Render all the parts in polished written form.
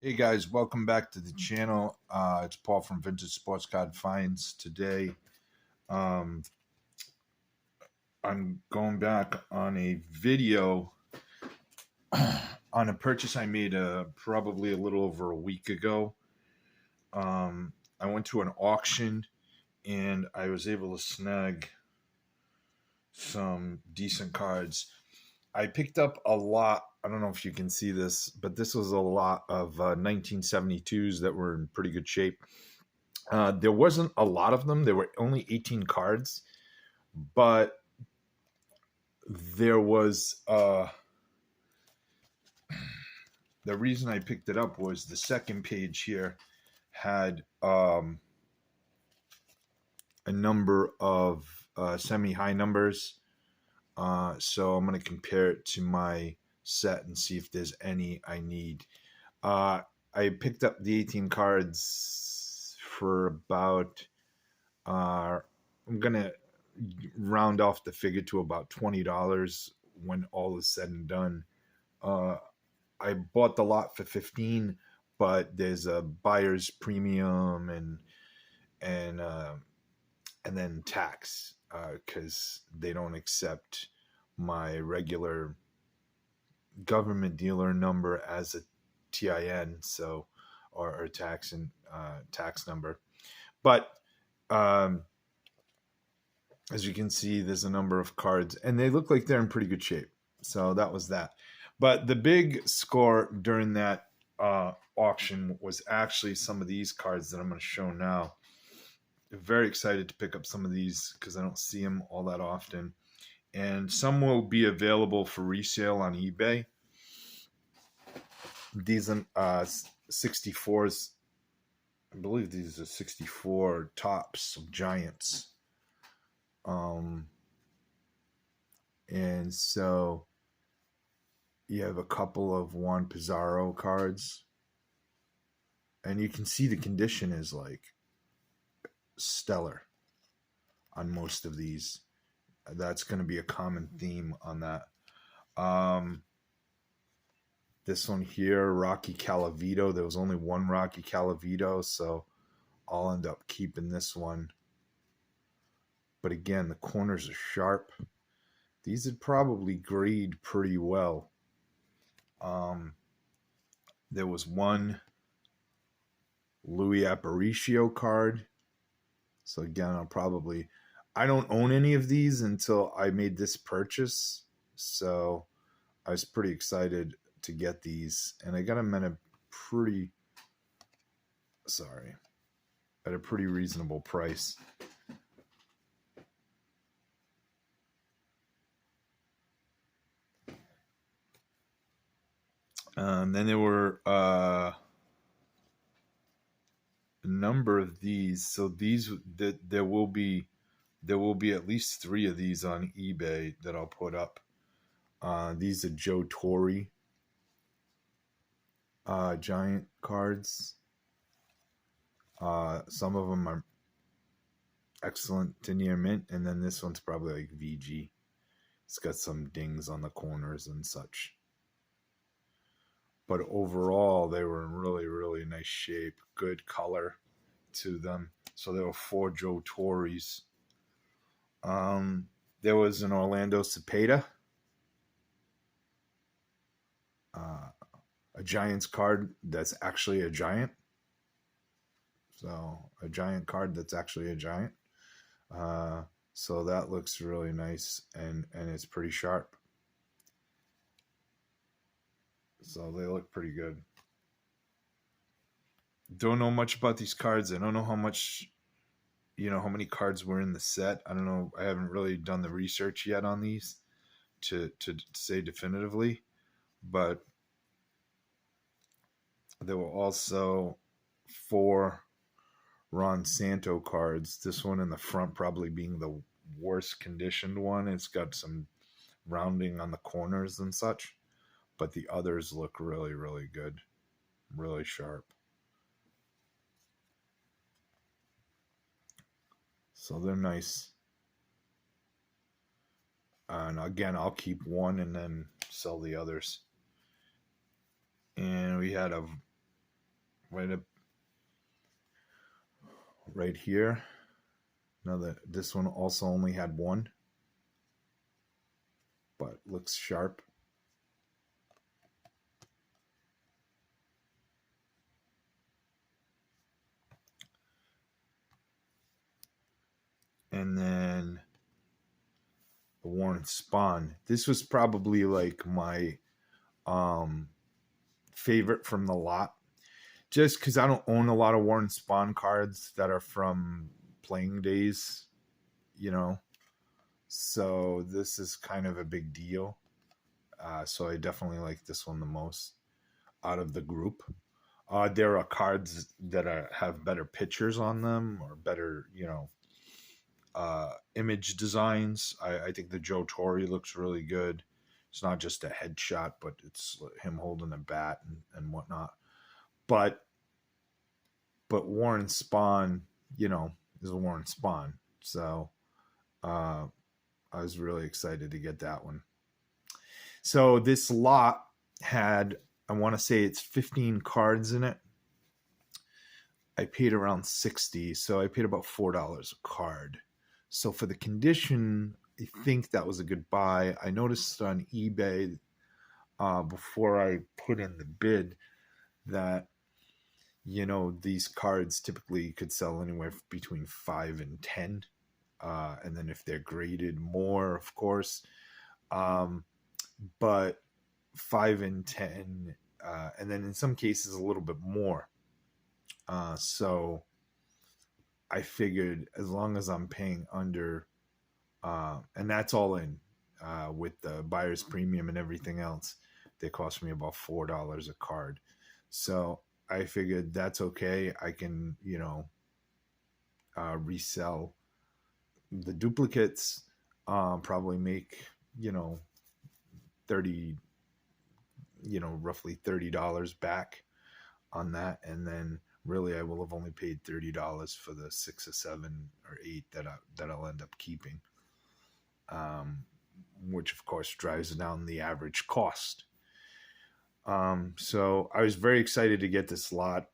Hey guys, welcome back to the channel. It's Paul from Vintage Sports Card Finds. Today, um, I'm going back on a video on a purchase I made probably a little over a week ago. I went to an auction and I was able to snag some decent cards. I picked up a lot. I don't know if you can see this, but this was a lot of 1972's that were in pretty good shape. There wasn't a lot of them. There were only 18 cards, but there was the reason I picked it up was the second page here had a number of semi-high numbers. So I'm going to compare it to my set and see if there's any I need. I picked up the 18 cards for about, I'm going to round off the figure to about $20 when all is said and done. I bought the lot for 15, but there's a buyer's premium and then tax because they don't accept my regular government dealer number as a TIN, so or tax and tax number. But as you can see, there's a number of cards, and they look like they're in pretty good shape. So that was that. But the big score during that auction was actually some of these cards that I'm going to show now. I'm very excited to pick up some of these because I don't see them all that often. And some will be available for resale on eBay. These are 64s. I believe these are 64 tops of Giants. And so you have a couple of Juan Pizarro cards, and you can see the condition is like stellar on most of these. That's going to be a common theme on that. This one here, Rocky Calavito. There was only one Rocky Calavito, so I'll end up keeping this one. But again, the corners are sharp. These would probably grade pretty well. There was one Louis Aparicio card. So again, I don't own any of these until I made this purchase. So I was pretty excited to get these. And I got them at a pretty reasonable price. Then there were a number of these. So there will be at least 3 of these on eBay that I'll put up. These are Joe Torre Giant cards. Some of them are excellent to near mint, and then this one's probably like VG. It's got some dings on the corners and such. But overall, they were in really, really nice shape. Good color to them. So there were 4 Joe Torres. There was an Orlando Cepeda. A Giants card that's actually a Giant. So a Giant card that's actually a Giant. So that looks really nice, and it's pretty sharp. So they look pretty good. Don't know much about these cards. I don't know how much, how many cards were in the set. I don't know. I haven't really done the research yet on these to say definitively. But there were also 4 Ron Santo cards. This one in the front probably being the worst conditioned one. It's got some rounding on the corners and such. But the others look really, really good. Really sharp. So they're nice. And again, I'll keep one and then sell the others. And we had a right up right here. Now that this one also only had one, but looks sharp. And then the Warren Spahn. This was probably like my favorite from the lot, just because I don't own a lot of Warren Spahn cards that are from playing days, you know. So this is kind of a big deal. So I definitely like this one the most out of the group. There are cards that have better pictures on them or better, image designs. I think the Joe Torre looks really good. It's not just a headshot, but it's him holding a bat and whatnot. But Warren Spahn, is Warren Spahn. So I was really excited to get that one. So this lot had, I want to say it's 15 cards in it. I paid around 60, so I paid about $4 a card. So for the condition, I think that was a good buy. I noticed on eBay before I put in the bid that, these cards typically could sell anywhere between 5 and 10. And then if they're graded more, of course. But 5 and 10, and then in some cases a little bit more. So I figured as long as I'm paying under, and that's all in with the buyer's premium and everything else, they cost me about $4 a card. So I figured that's okay. I can, resell the duplicates, probably make, 30, roughly $30 back on that. And then really I will have only paid $30 for the 6 or 7 or 8 that I'll end up keeping. Which of course drives down the average cost. So I was very excited to get this lot.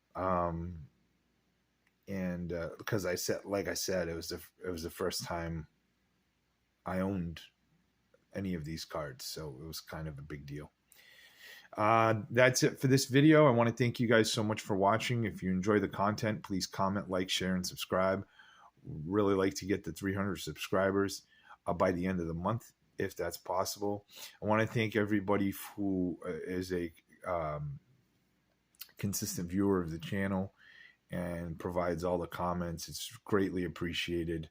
And because like I said, it was the first time I owned any of these cards, so it was kind of a big deal. That's it for this video. I want to thank you guys so much for watching. If you enjoy the content, please comment, like, share, and subscribe. Really like to get to 300 subscribers by the end of the month, if that's possible. I want to thank everybody who is a consistent viewer of the channel and provides all the comments. It's greatly appreciated.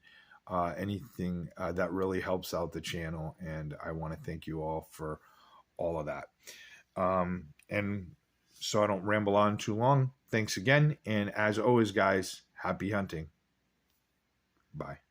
Anything that really helps out the channel, and I want to thank you all for all of that. And so I don't ramble on too long, thanks again, and as always, guys, happy hunting. Bye.